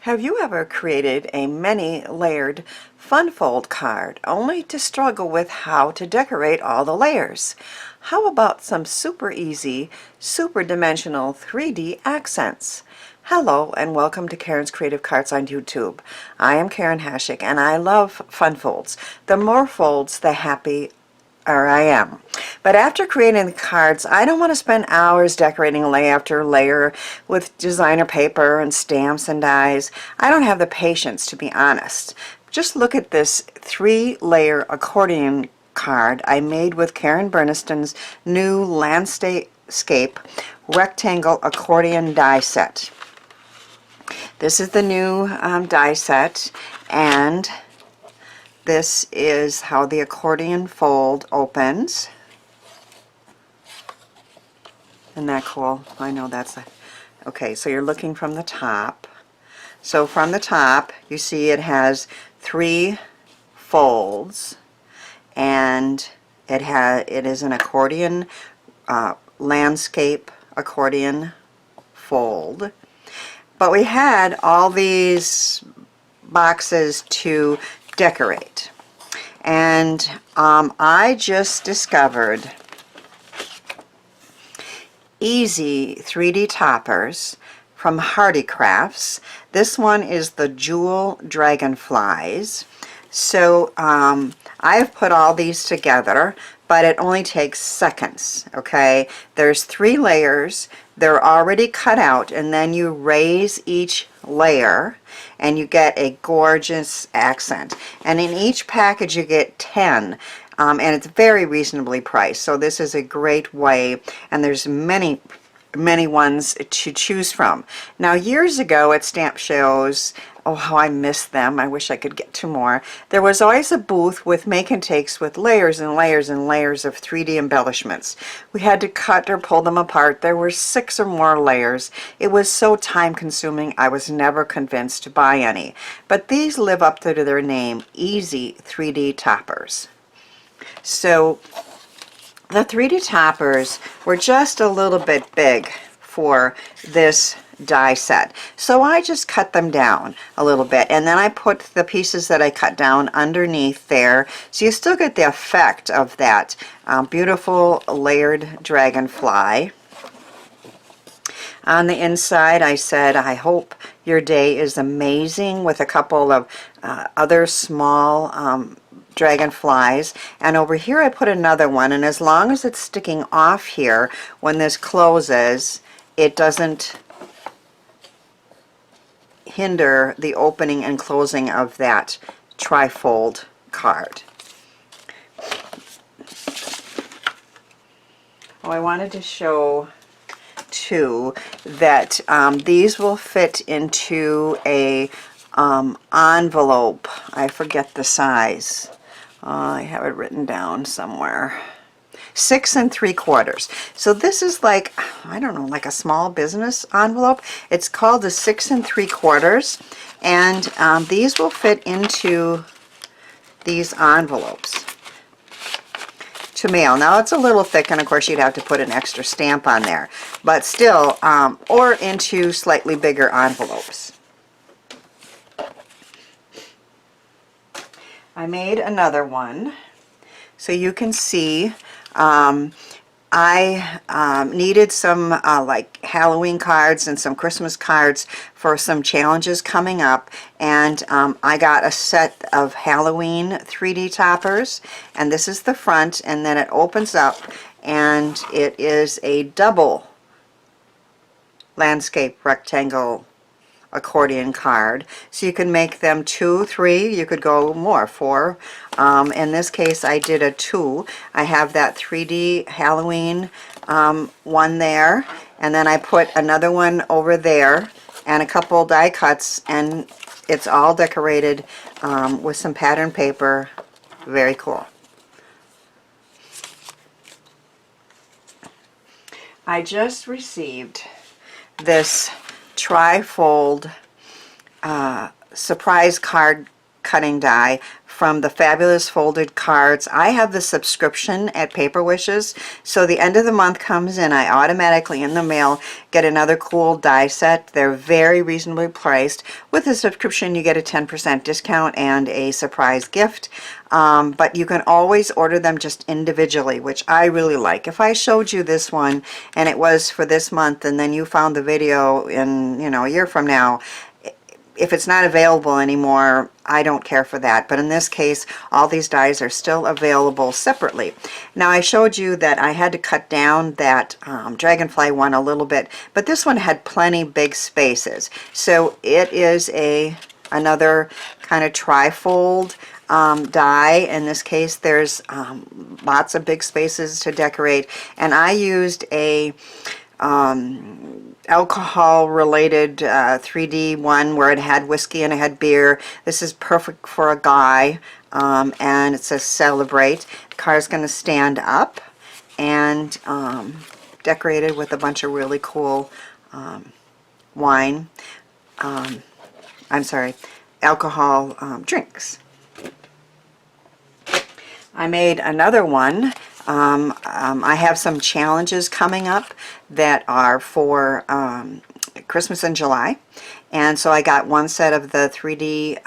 Have you ever created a many-layered fun fold card only to struggle with how to decorate all the layers? How about some super easy, super dimensional 3D accents? Hello and welcome to Karen's Creative Cards on YouTube. I am Karen Hashik and I love fun folds. The more folds, the happier I am. But after creating the cards, I don't want to spend hours decorating layer after layer with designer paper and stamps and dies. I don't have the patience, to be honest. Just look at this 3-layer accordion card I made with Karen Burniston's new landscape rectangle accordion die set. This is the new die set, and this is how the accordion fold opens. Isn't that cool? I know that's okay, so you're looking from the top. So from the top, you see it has 3 folds, and it is an accordion landscape accordion fold. But we had all these boxes to decorate, and I just discovered easy 3D toppers from Hearty Crafts. This one is the Jewel Dragonflies. So I've put all these together, but it only takes seconds. Okay, there's 3 layers. They're already cut out, and then you raise each layer and you get a gorgeous accent. And in each package you get 10, and it's very reasonably priced. So this is a great way, and there's many ones to choose from. Now, years ago at stamp shows, oh how I miss them, I wish I could get to more, there was always a booth with make and takes with layers and layers and layers of 3D embellishments. We had to cut or pull them apart. There were 6 or more layers. It was so time consuming I was never convinced to buy any. But these live up to their name, easy 3D toppers. So the 3D toppers were just a little bit big for this die set, so I just cut them down a little bit, and then I put the pieces that I cut down underneath there, so you still get the effect of that beautiful layered dragonfly. On the inside I said, I hope your day is amazing, with a couple of other small dragonflies, and over here I put another one, and as long as it's sticking off here when this closes, it doesn't hinder the opening and closing of that trifold card. Oh, I wanted to show too that these will fit into a envelope. I forget the size. I have it written down somewhere. 6 3/4. So this is like, I don't know, like a small business envelope. It's called a 6 3/4, and these will fit into these envelopes to mail. Now it's a little thick, and of course you'd have to put an extra stamp on there, but still, or into slightly bigger envelopes. I made another one so you can see. I needed some like Halloween cards and some Christmas cards for some challenges coming up, and I got a set of Halloween 3D toppers, and this is the front, and then it opens up and it is a double landscape rectangle accordion card, so you can make them 2, 3, you could go more, 4. In this case I did a 2. I have that 3D Halloween one there, and then I put another one over there and a couple die cuts, and it's all decorated with some pattern paper. Very cool. I just received this trifold surprise card cutting die from the fabulous folded cards. I have the subscription at Paper Wishes, so the end of the month comes in, I automatically in the mail get another cool die set. They're very reasonably priced. With the subscription you get a 10% discount and a surprise gift. But you can always order them just individually, which I really like. If I showed you this one and it was for this month and then you found the video in, you know, a year from now, if it's not available anymore, I don't care for that. But in this case, all these dies are still available separately. Now, I showed you that I had to cut down that dragonfly one a little bit, but this one had plenty big spaces. So it is another kind of trifold die. In this case, there's lots of big spaces to decorate, and I used a alcohol related 3D one where it had whiskey and it had beer. This is perfect for a guy, and it says celebrate. The car's going to stand up and decorated with a bunch of really cool wine, I'm sorry, alcohol drinks. I made another one. I have some challenges coming up that are for Christmas in July, and so I got one set of the 3D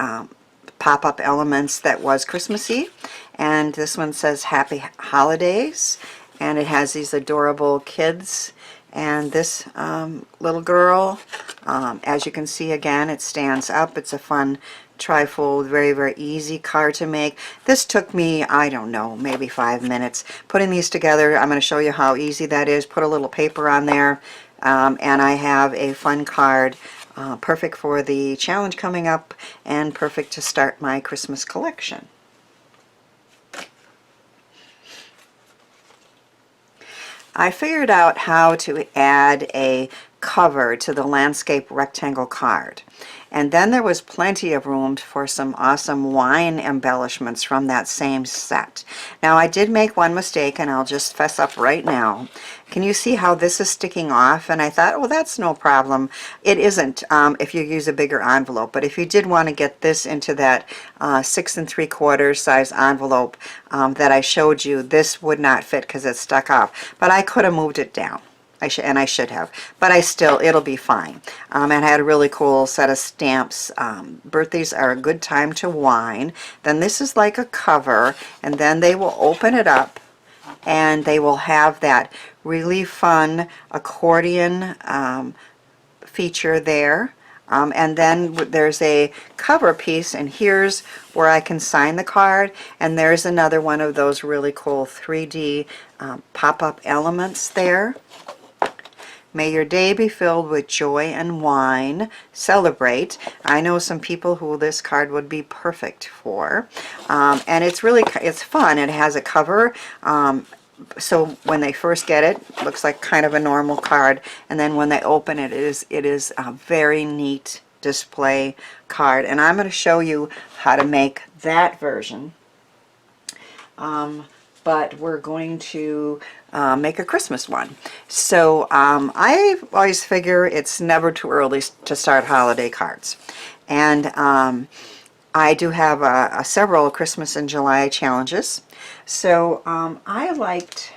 pop-up elements that was Christmassy, and this one says Happy Holidays, and it has these adorable kids and this little girl. As you can see, again, it stands up. It's a fun trifold, very, very easy card to make. This took me, I don't know, maybe 5 minutes. Putting these together, I'm going to show you how easy that is. Put a little paper on there, and I have a fun card, perfect for the challenge coming up and perfect to start my Christmas collection. I figured out how to add a cover to the landscape rectangle card. And then there was plenty of room for some awesome wine embellishments from that same set. Now, I did make one mistake, and I'll just fess up right now. Can you see how this is sticking off? And I thought, oh, that's no problem. It isn't if you use a bigger envelope. But if you did want to get this into that 6 3/4 size envelope that I showed you, this would not fit because it's stuck off. But I could have moved it down. I should have, but it'll be fine. And I had a really cool set of stamps. Birthdays are a good time to wine. Then this is like a cover, and then they will open it up, and they will have that really fun accordion feature there. And then there's a cover piece, and here's where I can sign the card, and there's another one of those really cool 3D pop-up elements there. May your day be filled with joy and wine. Celebrate. I know some people who this card would be perfect for. And it's fun. It has a cover. So when they first get it, it looks like kind of a normal card. And then when they open it, it is a very neat display card. And I'm going to show you how to make that version. But we're going to make a Christmas one. So I always figure it's never too early to start holiday cards. And I do have several Christmas in July challenges. So I liked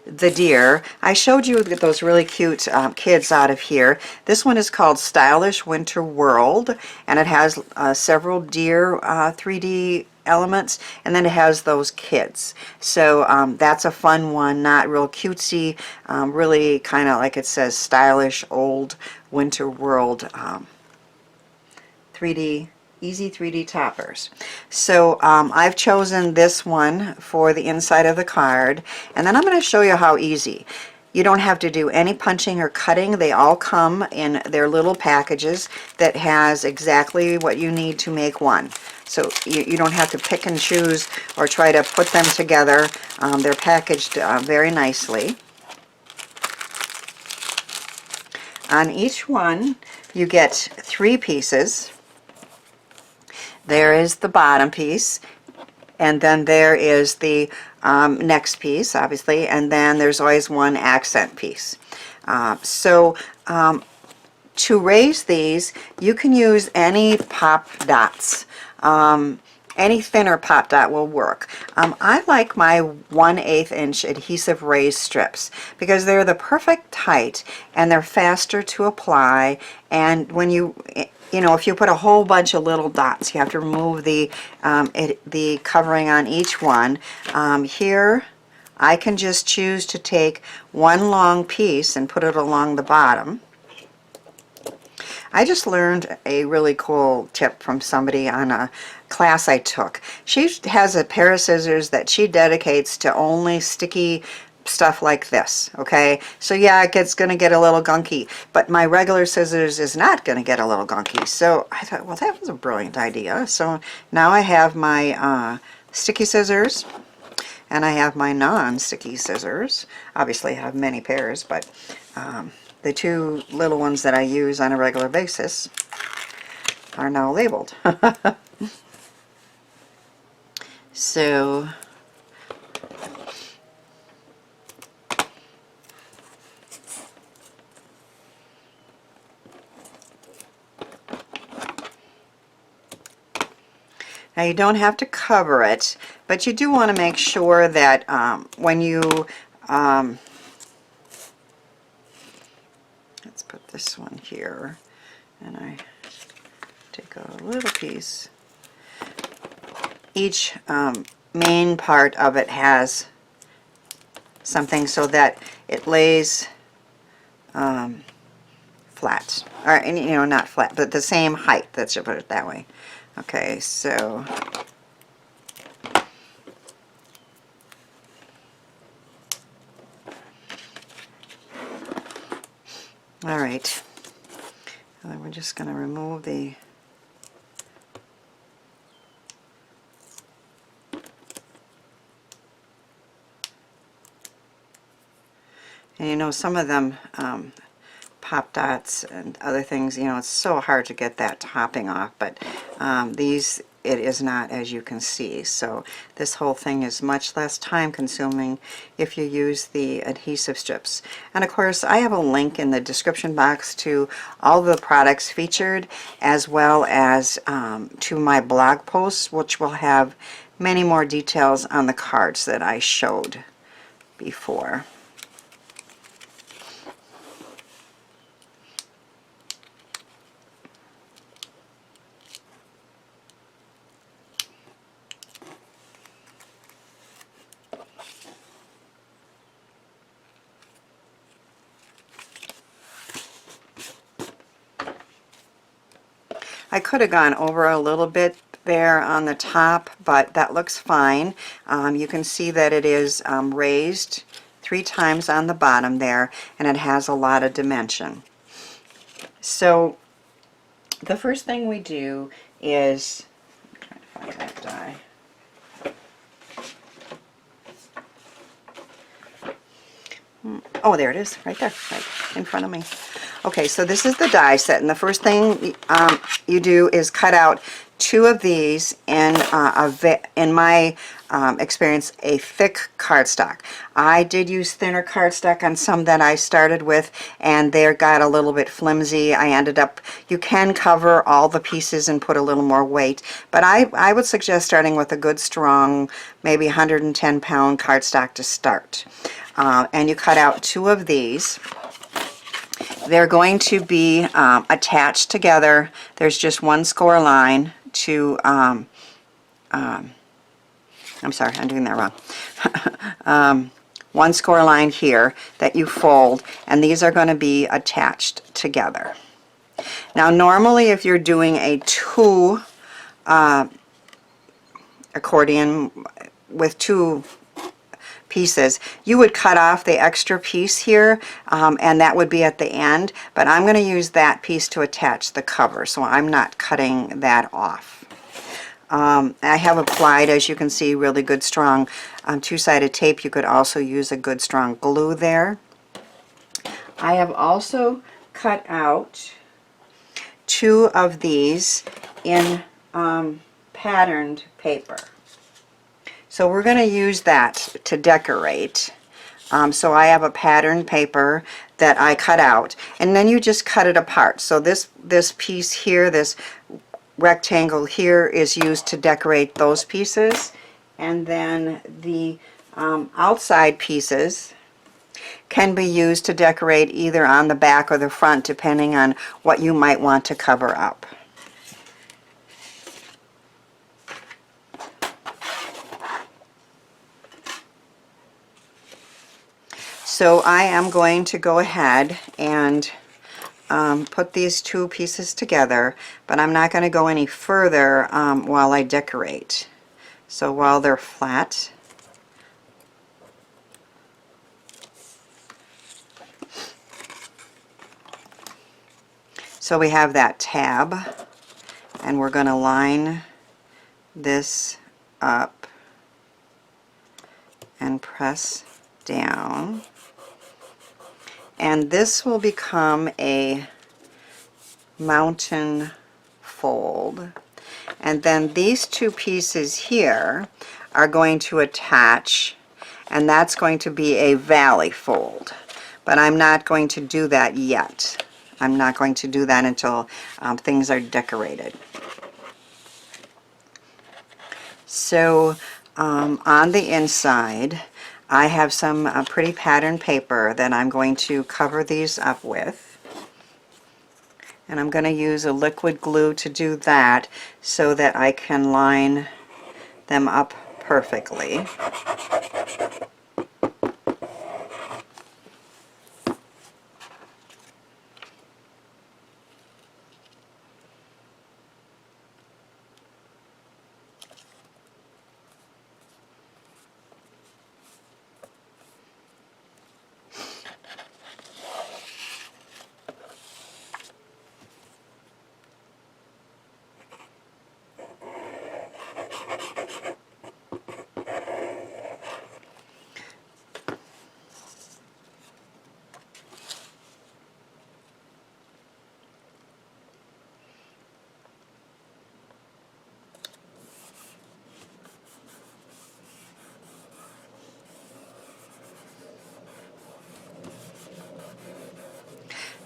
the deer. I showed you those really cute kids out of here. This one is called Stylish Winter World, and it has several deer 3D elements, and then it has those kids. So that's a fun one, not real cutesy, really kind of like it says stylish old winter world 3D, easy 3D toppers. So I've chosen this one for the inside of the card, and then I'm going to show you how easy. You don't have to do any punching or cutting. They all come in their little packages that has exactly what you need to make one. So you don't have to pick and choose or try to put them together. They're packaged very nicely. On each one, you get 3 pieces. There is the bottom piece, and then there is the next piece, obviously, and then there's always one accent piece. To raise these, you can use any pop dots. Any thinner pop dot will work. I like my 1/8 inch adhesive raised strips because they're the perfect height and they're faster to apply. And when you know, if you put a whole bunch of little dots, you have to remove the covering on each one. Here, I can just choose to take one long piece and put it along the bottom. I just learned a really cool tip from somebody on a class I took. She has a pair of scissors that she dedicates to only sticky stuff like this, okay? So yeah, it's going to get a little gunky, but my regular scissors is not going to get a little gunky. So I thought, well, that was a brilliant idea. So now I have my sticky scissors and I have my non-sticky scissors. Obviously I have many pairs, but the two little ones that I use on a regular basis are now labeled. So now you don't have to cover it, but you do want to make sure that when you let's put this one here, and I take a little piece. Each main part of it has something so that it lays flat, or you know, not flat, but the same height. Let's just put it that way. Okay, so all right, and then we're just going to remove the and you know, some of them pop dots and other things, you know, it's so hard to get that topping off, but these, it is not, as you can see. So this whole thing is much less time consuming if you use the adhesive strips. And of course I have a link in the description box to all the products featured, as well as to my blog posts, which will have many more details on the cards that I showed before. I could have gone over a little bit there on the top, but that looks fine. You can see that it is raised 3 times on the bottom there, and it has a lot of dimension. So the first thing we do is, I'm trying to find that die. Oh, there it is, right there, right in front of me. Okay, so this is the die set, and the first thing you do is cut out 2 of these in my experience, a thick cardstock. I did use thinner cardstock on some that I started with, and they got a little bit flimsy. I ended up, you can cover all the pieces and put a little more weight, but I would suggest starting with a good strong, maybe 110-pound cardstock to start. And you cut out 2 of these. They're going to be attached together. There's just one score line to, I'm sorry, I'm doing that wrong. One score line here that you fold, and these are going to be attached together. Now normally if you're doing a 2 accordion with 2 pieces, you would cut off the extra piece here, and that would be at the end, but I'm going to use that piece to attach the cover, so I'm not cutting that off. I have applied, as you can see, really good strong 2-sided tape. You could also use a good strong glue there. I have also cut out 2 of these in patterned paper. So we're going to use that to decorate. So I have a patterned paper that I cut out, and then you just cut it apart. So this piece here, this rectangle here is used to decorate those pieces, and then the outside pieces can be used to decorate either on the back or the front, depending on what you might want to cover up. So I am going to go ahead and put these two pieces together, but I'm not going to go any further while I decorate. So while they're flat, so we have that tab, and we're going to line this up and press down, and this will become a mountain fold, and then these two pieces here are going to attach, and that's going to be a valley fold, but I'm not going to do that yet. I'm not going to do that until things are decorated. So on the inside I have some pretty pattern paper that I'm going to cover these up with, and I'm going to use a liquid glue to do that so that I can line them up perfectly.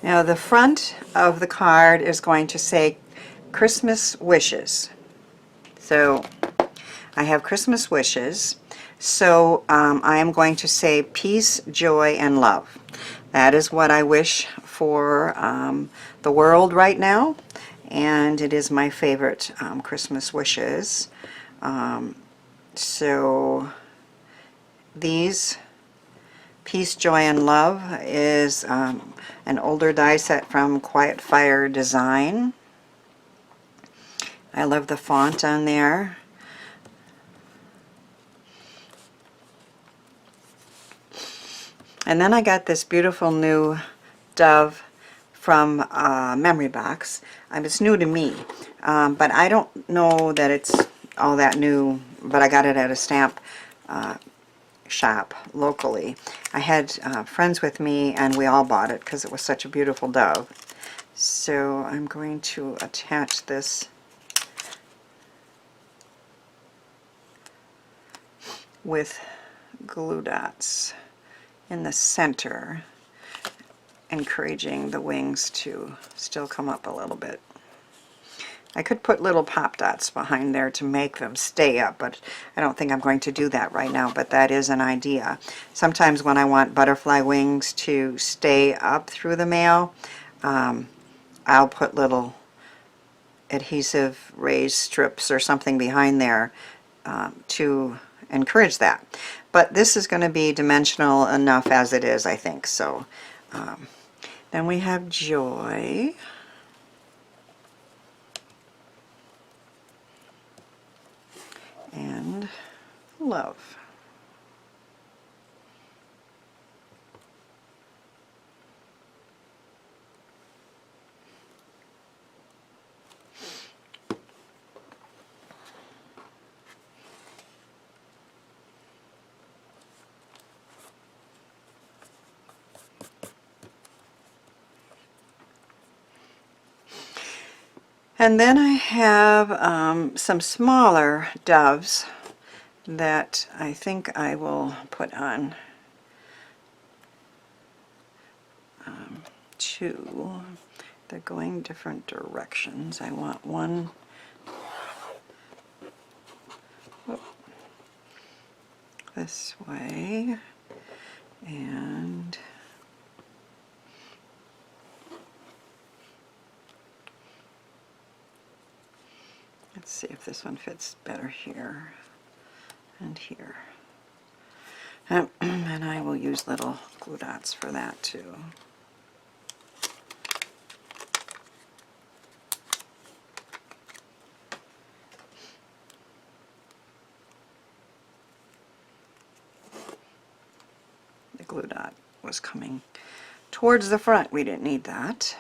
Now the front of the card is going to say Christmas wishes. So I have Christmas wishes. So I am going to say peace, joy, and love. That is what I wish for the world right now, and it is my favorite Christmas wishes. So these Peace, Joy, and Love is an older die set from Quiet Fire Design. I love the font on there. And then I got this beautiful new dove from Memory Box. It's new to me, but I don't know that it's all that new, but I got it at a stamp shop locally. I had friends with me and we all bought it because it was such a beautiful dove. So I'm going to attach this with glue dots in the center, encouraging the wings to still come up a little bit. I could put little pop dots behind there to make them stay up, but I don't think I'm going to do that right now, but that is an idea. Sometimes when I want butterfly wings to stay up through the mail, I'll put little adhesive raised strips or something behind there to encourage that. But this is going to be dimensional enough as it is, I think. So then we have joy. And love. And then I have some smaller doves that I think I will put on two. They're going different directions. I want one this way, and let's see if this one fits better here and here. And I will use little glue dots for that too. The glue dot was coming towards the front. We didn't need that.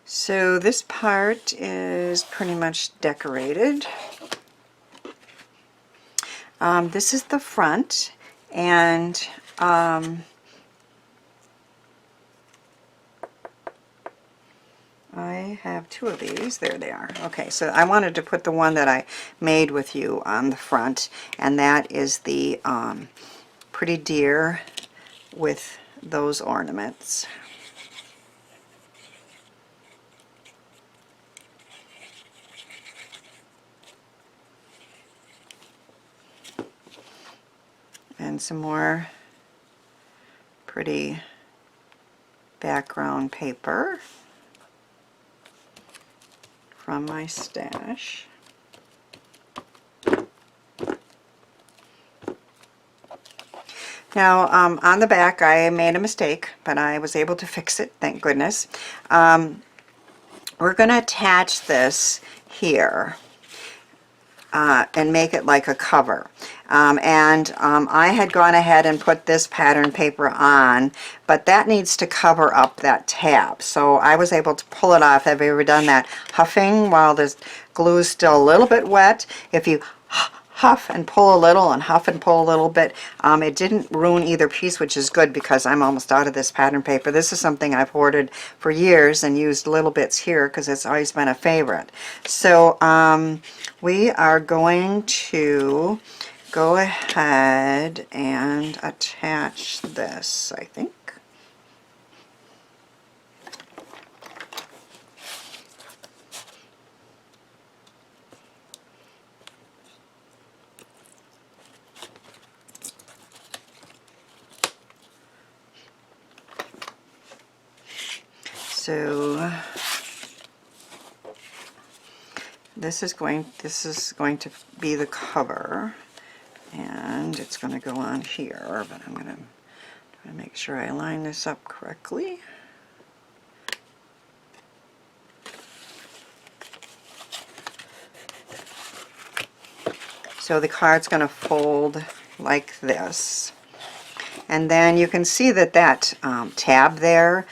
So this part is pretty much decorated. This is the front, and I have two of these. There they are. Okay, so I wanted to put the one that I made with you on the front, and that is the pretty deer with those ornaments. And some more pretty background paper from my stash. Now on the back I made a mistake, but I was able to fix it, thank goodness. We're going to attach this here and make it like a cover. I had gone ahead and put this pattern paper on, but that needs to cover up that tab. So I was able to pull it off. Have you ever done that huffing while the glue is still a little bit wet? If you huff and pull a little and huff and pull a little bit, it didn't ruin either piece, which is good because I'm almost out of this pattern paper. This is something I've hoarded for years and used little bits here because it's always been a favorite. So we are going to go ahead and attach this, I think. So this is going to be the cover, and it's going to go on here, but I'm going to try to make sure I line this up correctly. So the card's going to fold like this. And then you can see that that tab there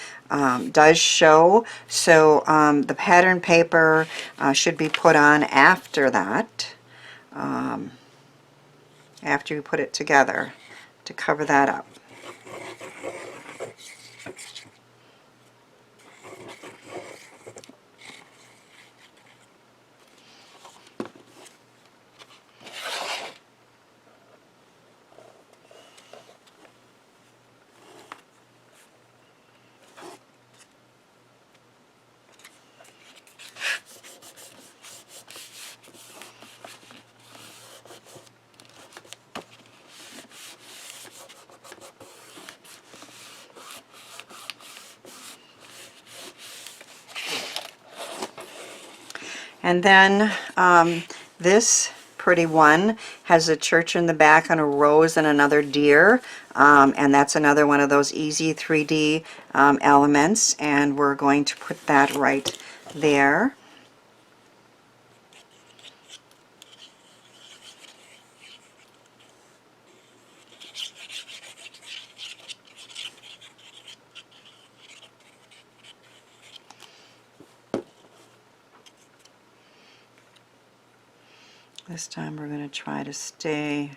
does show, so the pattern paper should be put on after that, after you put it together, to cover that up. And then this pretty one has a church in the back and a rose and another deer, and that's another one of those easy 3D elements, and we're going to put that right there. This time we're going to try to stay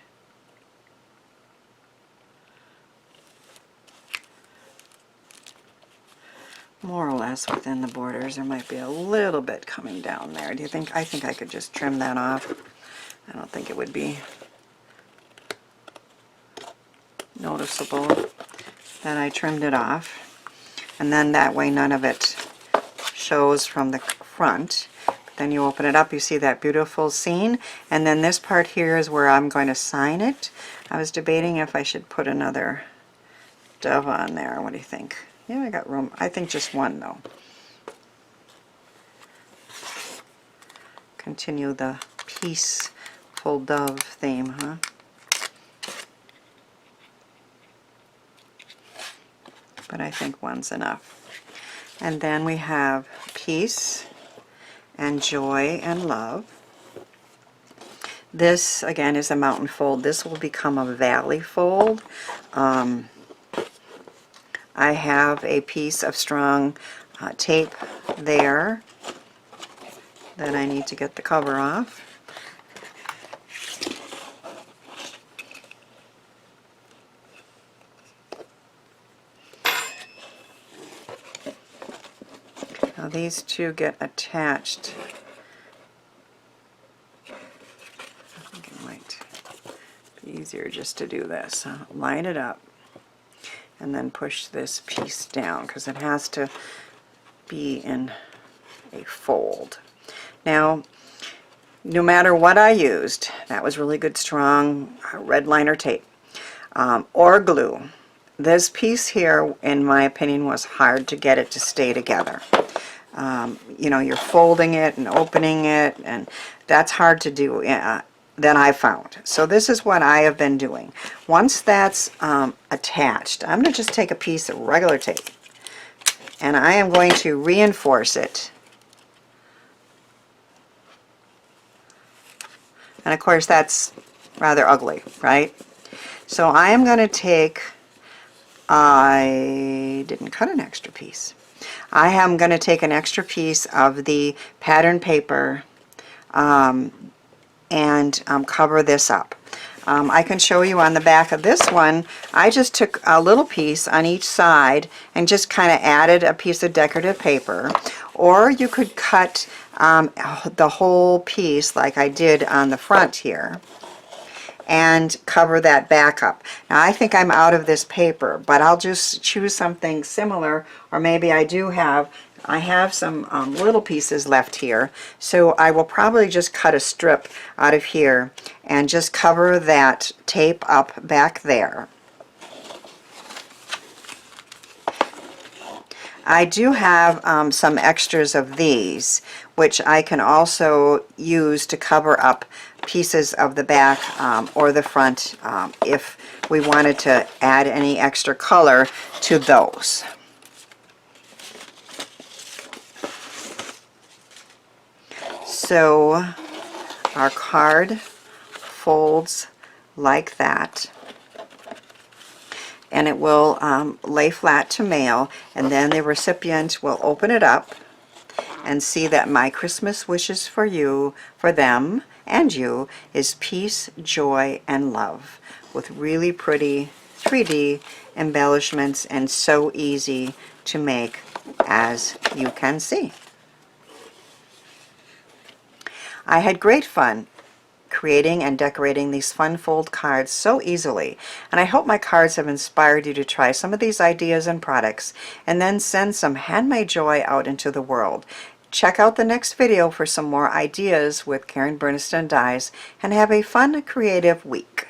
more or less within the borders. There might be a little bit coming down there. Do you think? I think I could just trim that off. I don't think it would be noticeable that I trimmed it off. And then that way none of it shows from the front. Then you open it up, you see that beautiful scene, and then this part here is where I'm going to sign it. I was debating if I should put another dove on there. What do you think? Yeah, I got room. I think just one though. Continue the peaceful dove theme, huh? But I think one's enough. And then we have peace and joy and love. This again is a mountain fold. This will become a valley fold. I have a piece of strong tape there that I need to get the cover off. Now these two get attached. I think it might be easier just to do this. Line it up and then push this piece down because it has to be in a fold. Now, no matter what I used, that was really good strong red liner tape or glue. This piece here, in my opinion, was hard to get it to stay together. You know, you're folding it and opening it, and that's hard to do than I found. So this is what I have been doing. Once that's attached, I'm going to just take a piece of regular tape, and I am going to reinforce it. And of course that's rather ugly, right? So I am going to take, I didn't cut an extra piece. I am going to take an extra piece of the pattern paper and cover this up. I can show you on the back of this one, I just took a little piece on each side and just kind of added a piece of decorative paper. Or you could cut the whole piece like I did on the front here and cover that back up. Now I think I'm out of this paper, but I'll just choose something similar, or maybe I have some little pieces left here, so I will probably just cut a strip out of here and just cover that tape up back there. I do have some extras of these, which I can also use to cover up pieces of the back or the front if we wanted to add any extra color to those. So our card folds like that, and it will lay flat to mail, and then the recipient will open it up and see that my Christmas wishes for you, for them and you, is peace, joy, and love, with really pretty 3D embellishments, and so easy to make, as you can see. I had great fun creating and decorating these fun fold cards so easily, and I hope my cards have inspired you to try some of these ideas and products and then send some handmade joy out into the world. Check out the next video for some more ideas with Karen Burniston Dies, and have a fun, creative week.